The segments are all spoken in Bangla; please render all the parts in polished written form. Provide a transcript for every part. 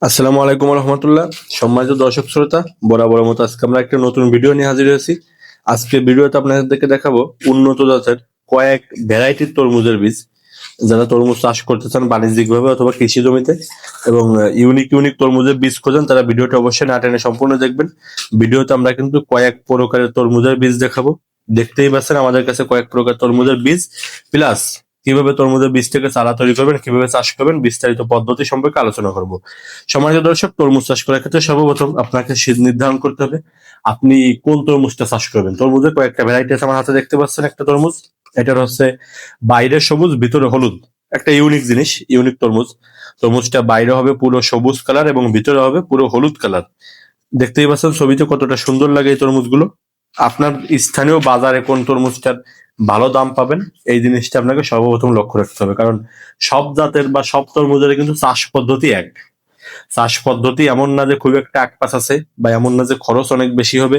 আসসালামু আলাইকুম রহমতুল্লাহ। সম্মানিত দর্শক শ্রোতা, বরাবর মতো আজকে আমরা একটা নতুন ভিডিও নিয়ে হাজির হয়েছি। আজকে ভিডিওতে আপনাদেরকে দেখাবো উন্নত জাতের কয়েক ভ্যারাইটির তরমুজের বীজ। যারা তরমুজ চাষ করতে চান বাণিজ্যিকভাবে অথবা কৃষি জমিতে এবং ইউনিক ইউনিক তরমুজের বীজ খোঁজেন, তারা ভিডিওটা অবশ্যই না টেনে সম্পূর্ণ দেখবেন। ভিডিওতে আমরা কিন্তু কয়েক প্রকারের তরমুজের বীজ দেখাবো। দেখতেই পাচ্ছেন আমাদের কাছে কয়েক প্রকার তরমুজের বীজ, প্লাস কিভাবে তরমুজের বীজ থেকে চারা তৈরি করবেন, কিভাবে চাষ করবেন, বিস্তারিত পদ্ধতি সম্পর্কে আলোচনা করব। সম্মানিত দর্শক, তরমুজ চাষ করার ক্ষেত্রে সর্বপ্রথম আপনাকে শীত নির্ধারণ করতে হবে আপনি কোন তরমুজটা চাষ করবেন। তরমুজের কয়েকটা ভ্যারাইটি আছে, আমার হাতে দেখতে পাচ্ছেন একটা তরমুজ। এটার হচ্ছে বাইরে সবুজ ভিতরে হলুদ, একটা ইউনিক জিনিস, ইউনিক তরমুজ। তরমুজটা বাইরে হবে পুরো সবুজ কালার এবং ভিতরে হবে পুরো হলুদ কালার। দেখতেই পাচ্ছেন ছবিতে কতটা সুন্দর লাগে এই তরমুজগুলো। আপনার স্থানীয় বাজারে কোন তরমুজটার ভালো দাম পাবেন, এই জিনিসটা আপনাকে সর্বপ্রথম লক্ষ্য রাখতে হবে, কারণ সব জাতের বা সব তরমুজের কিন্তু চাষ পদ্ধতি এক। চাষ পদ্ধতি এমন না যে খুব একটা আকপাস আছে, বা এমন না যে খরচ অনেক বেশি হবে,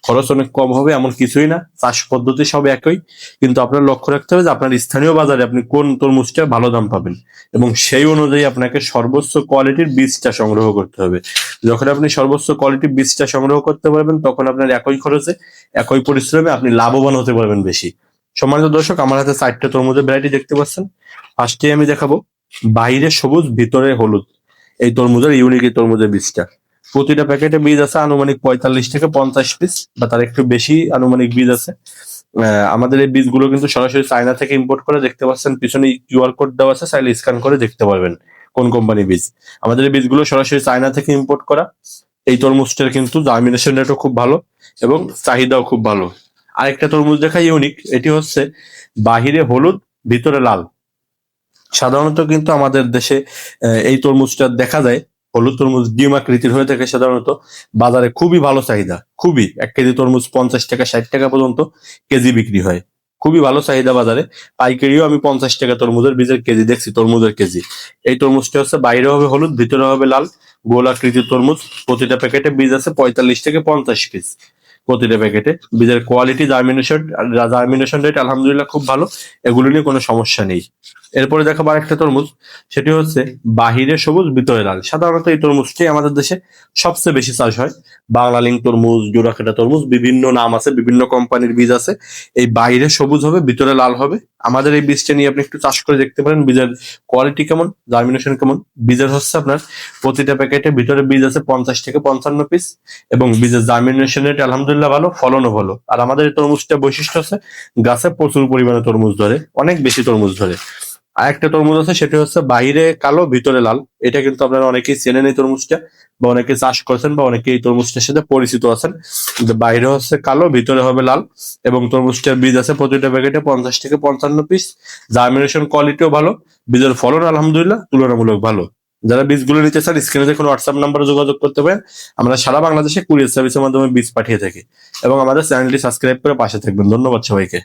খরচ অনেক কম হবে, এমন কিছুই না। চাষ পদ্ধতি সব একই, কিন্তু আপনার লক্ষ্য রাখতে হবে যে আপনার স্থানীয় বাজারে আপনি কোন তরমুজটা ভালো দাম পাবেন, এবং সেই অনুযায়ী আপনাকে সর্বোচ্চ কোয়ালিটির বীজটা সংগ্রহ করতে হবে। যখন আপনি সর্বোচ্চ কোয়ালিটির বীজটা সংগ্রহ করতে পারবেন, তখন আপনার একই খরচে একই পরিশ্রমে আপনি লাভবান হতে পারবেন বেশি। সম্মানিত দর্শক, আমার হাতে 4টে তরমুজের ভ্যারাইটি দেখতে পাচ্ছেন। ফার্স্টে আমি দেখাবো বাইরে সবুজ ভিতরে হলুদ, এই তরমুজের ইউনিক এই তরমুজের বীজটা। প্রতিটা প্যাকেটে বীজ আছে আনুমানিক 45 থেকে 50 পিস বা তার একটু বেশি আনুমানিক বীজ আছে। আমাদের এই বীজগুলো কিন্তু সরাসরি চায়না থেকে ইম্পোর্ট করে। দেখতে পাচ্ছেন পিছনে কিউআর কোড দেওয়া আছে, চাইলে স্ক্যান করে দেখতে পারবেন কোন কোম্পানির বীজ। আমাদের এই বীজগুলো সরাসরি চায়না থেকে ইম্পোর্ট করা। এই তরমুজটার কিন্তু জার্মিনেশন রেটও খুব ভালো এবং চাহিদাও খুব ভালো। আরেকটা তরমুজ দেখা ইউনিক, এটি হচ্ছে বাহিরে হলুদ ভিতরে লাল। সাধারণত কিন্তু আমাদের দেশে এই তরমুজটা দেখা যায়, হলুদ তরমুজ ডিম আকৃতির হয়ে থাকে সাধারণত। বাজারে খুবই ভালো চাহিদা, খুবই। 1 কেজি তরমুজ 50 টাকা 60 টাকা পর্যন্ত কেজি বিক্রি হয়। খুবই ভালো চাহিদা বাজারে। পাইকারিও আমি 50 টাকা তরমুজের বীজের কেজি দেখছি, তরমুজের কেজি। এই তরমুজটা হচ্ছে বাইরে হবে হলুদ ভিতরে হবে লাল, গোল আকৃতির তরমুজ। প্রতিটা প্যাকেটে বীজ আছে 45 থেকে 50 পিস। প্রতিটা প্যাকেটে বীজের কোয়ালিটি, জার্মিনেশন রেট আলহামদুলিল্লাহ খুব ভালো। এগুলো নিয়ে কোনো সমস্যা নেই। এরপরে দেখাবো আরেকটা তরমুজ, সেটি হচ্ছে বাহিরে সবুজ ভিতরে লাল। সাধারণত এই তরমুজটি আমাদের দেশে সবচেয়ে বেশি চাষ হয়। বাংলালিং তরমুজ, জোড়াকাটা তরমুজ, বিভিন্ন নাম আছে, বিভিন্ন কোম্পানির বীজ আছে। এই বাইরে সবুজ হবে ভিতরে লাল হবে। আমাদের এই বীজটা নিয়ে আপনি একটু চাষ করে দেখতে পারেন, বীজের কোয়ালিটি কেমন, জার্মিনেশন কেমন। বীজের হচ্ছে আপনার প্রতিটা প্যাকেটে ভিতরে বীজ আছে 50 থেকে 55 পিস, এবং বীজের জার্মিনেশন রেট আলহামদুলিল্লাহ ভালো, ফলনও ভালো। আর আমাদের এই তরমুজটা বৈশিষ্ট্য আছে, গাছে প্রচুর পরিমাণে তরমুজ ধরে, অনেক বেশি তরমুজ ধরে। আর একটা তরমুজ আছে, সেটা হচ্ছে বাইরে কালো ভিতরে লাল। এটা কিন্তু আপনারা অনেকেই চেনেন এই তরমুজটা, বা অনেকে চাষ করছেন, বা অনেকে এই তরমুজটার সাথে পরিচিত আছেন। কিন্তু বাইরে হচ্ছে কালো ভিতরে হবে লাল, এবং তরমুজটার বীজ আছে প্রতিটা প্যাকেটে 50 থেকে 55 পিস। জার্মিনেশন কোয়ালিটিও ভালো, বীজের ফলন আলহামদুলিল্লাহ তুলনামূলক ভালো। যারা বীজগুলো নিতে চান, স্ক্রিনে দেখুন হোয়াটসঅ্যাপ নাম্বারে যোগাযোগ করতে পারেন। আমরা সারা বাংলাদেশে কুরিয়ার সার্ভিসের মাধ্যমে বীজ পাঠিয়ে থাকি। এবং আমাদের চ্যানেলটি সাবস্ক্রাইব করে পাশে থাকবেন। ধন্যবাদ সবাইকে।